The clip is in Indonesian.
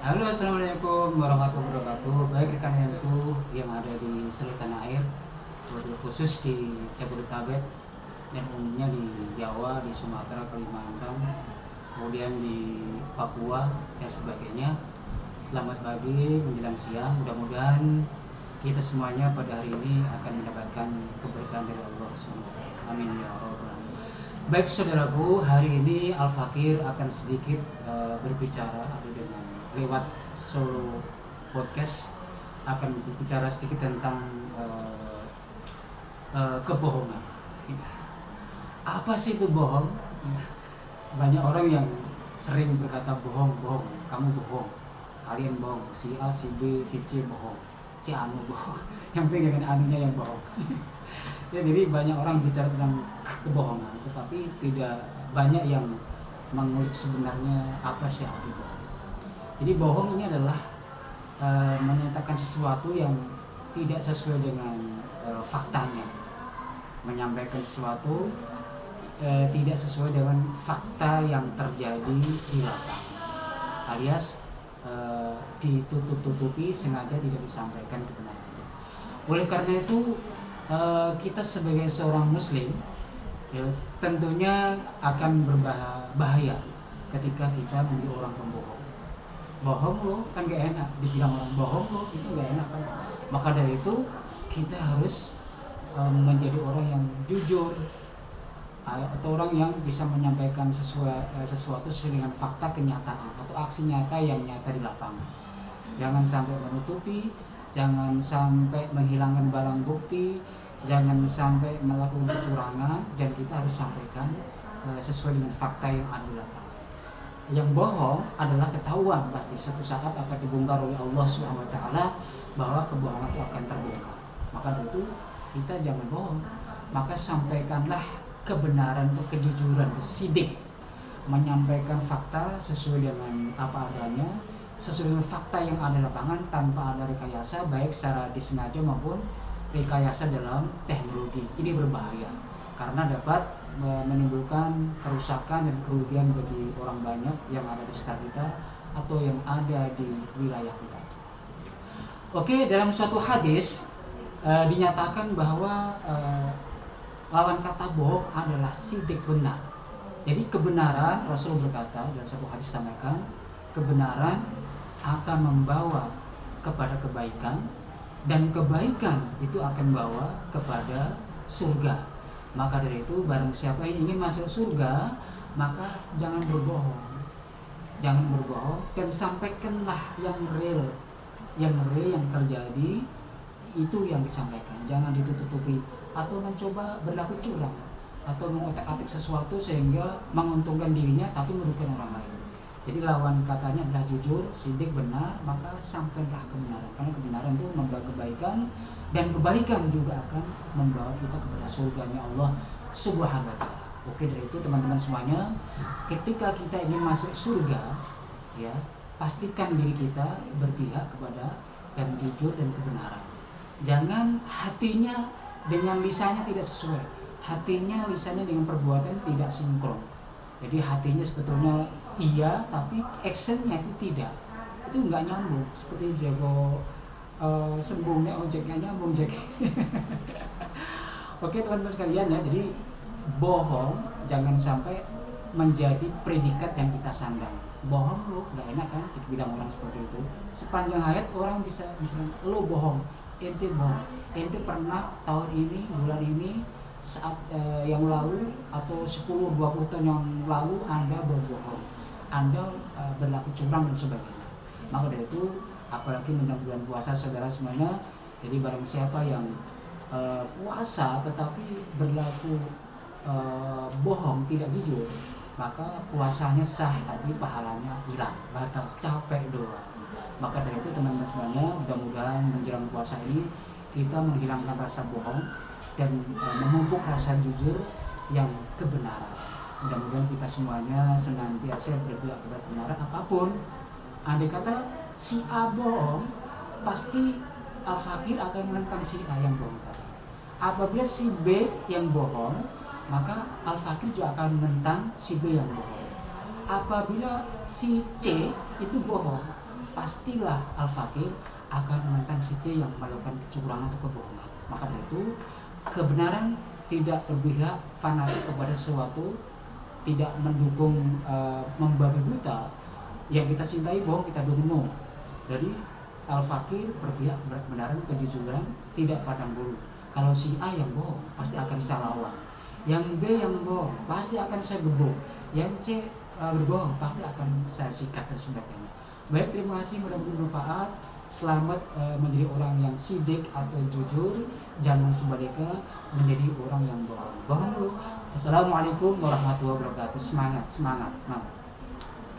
Halo, assalamualaikum warahmatullahi wabarakatuh. Baik rekan-rekanku yang ada di seluruh tanah air, wabil khusus di Jabodetabek dan umumnya di Jawa, di Sumatera, Kalimantan, kemudian di Papua dan sebagainya. Selamat pagi menjelang siang. Mudah-mudahan kita semuanya pada hari ini akan mendapatkan keberkahan dari Allah SWT. Amin ya rabbal alamin. Baik saudaraku, hari ini Al Fakir akan sedikit berbicara dengan lewat solo podcast akan berbicara sedikit tentang kebohongan. Apa sih itu bohong? Banyak orang yang sering berkata bohong, bohong, kamu bohong, kalian bohong, si A, si B, si C bohong, si Anu bohong. Yang penting jangan anunya yang bohong. Ya, jadi banyak orang bicara tentang kebohongan, tetapi tidak banyak yang mengulik sebenarnya apa sih arti bohong. Jadi bohong ini adalah menyatakan sesuatu yang tidak sesuai dengan faktanya, menyampaikan sesuatu tidak sesuai dengan fakta yang terjadi di lapangan, alias ditutup-tutupi, sengaja tidak disampaikan kebenaran. Oleh karena itu kita sebagai seorang muslim ya, tentunya akan berbahaya ketika kita menjadi orang pembohong. Bohong lo kan gak enak, dibilang orang bohong lo itu gak enak kan. Maka dari itu kita harus menjadi orang yang jujur, atau orang yang bisa menyampaikan sesuatu sesuai dengan fakta kenyataan atau aksi nyata yang nyata di lapangan. Jangan sampai menutupi, jangan sampai menghilangkan barang bukti, jangan sampai melakukan kecurangan, dan kita harus sampaikan sesuai dengan fakta yang ada di lapangan. Yang bohong adalah ketahuan, pasti suatu saat akan dibongkar oleh Allah SWT, bahwa kebohongan itu akan terbongkar. Maka dari itu kita jangan bohong, maka sampaikanlah kebenaran atau kejujuran, sidik, menyampaikan fakta sesuai dengan apa adanya, sesuai dengan fakta yang ada di lapangan, tanpa ada rekayasa baik secara disengaja maupun rekayasa dalam teknologi. Ini berbahaya karena dapat menimbulkan kerusakan dan kerugian bagi orang banyak yang ada di sekitar kita atau yang ada di wilayah kita. Oke, dalam suatu hadis dinyatakan bahwa lawan kata bohong adalah sidik benar. Jadi kebenaran, Rasul berkata dalam satu hadis sampaikan, kebenaran akan membawa kepada kebaikan, dan kebaikan itu akan membawa kepada surga. Maka dari itu barang siapa yang ingin masuk surga, maka jangan berbohong. Jangan berbohong dan sampaikanlah yang real. Yang real yang terjadi itu yang disampaikan. Jangan ditutupi atau mencoba berlaku curang atau mengotak-atik sesuatu sehingga menguntungkan dirinya tapi merugikan orang lain. Jadi lawan katanya adalah jujur, sidik, benar, maka sampaikanlah kebenaran. Karena kebenaran itu membawa kebaikan, dan kebaikan juga akan membawa kita kepada surganya Allah Subhanahu wa taala. Oke, dari itu teman-teman semuanya, ketika kita ingin masuk surga, ya, pastikan diri kita berpihak kepada dan jujur dan kebenaran. Jangan hatinya dengan lisannya tidak sesuai. Hatinya, lisannya dengan perbuatan tidak sinkron. Jadi hatinya sebetulnya iya, tapi actionnya itu tidak. Itu nggak nyambung. Seperti jago sembungnya ojeknya nyambung Jack. Oke teman-teman sekalian ya, jadi bohong jangan sampai menjadi predikat yang kita sandang. Bohong lo nggak enak kan dibilang orang seperti itu. Sepanjang hayat orang bisa lo bohong, ente bohong, ente pernah tahun ini, bulan ini, saat yang lalu atau 10-20 tahun yang lalu Anda berbohong, Anda berlaku curang dan sebagainya. Maka dari itu apalagi menjelang bulan puasa saudara semuanya, jadi barang siapa yang puasa tetapi berlaku bohong, tidak jujur, maka puasanya sah tapi pahalanya hilang, batal, capek doang. Maka dari itu teman-teman semuanya, mudah-mudahan menjelang puasa ini kita menghilangkan rasa bohong dan memupuk rasa jujur yang kebenaran. Mudah-mudahan kita semuanya senantiasa berpihak kepada kebenaran apapun. Andai kata si A bohong, pasti Al Fakir akan menentang si A yang bohong tadi. Apabila si B yang bohong, maka Al Fakir juga akan menentang si B yang bohong. Apabila si C itu bohong, pastilah Al-Fakir akan menentang si C yang melakukan kecurangan atau kebohongan. Maka dari itu, kebenaran tidak berpihak fanatik kepada sesuatu, tidak mendukung membabi buta. Yang kita cintai bohong, kita dukung. Jadi Al-Fakir berpihak kebenaran, kejujuran, tidak pandang bulu. Kalau si A yang bohong, pasti akan saya lawan. Yang B yang bohong, pasti akan saya gebuk. Yang C berbohong, pasti akan saya sikat dan sebagainya. Baik, terima kasih, mudah-mudahan bermanfaat. Selamat menjadi orang yang sidik atau jujur, jangan sebaliknya menjadi orang yang bohong. Bohong lu. Assalamualaikum warahmatullahi wabarakatuh. Semangat, semangat, semangat.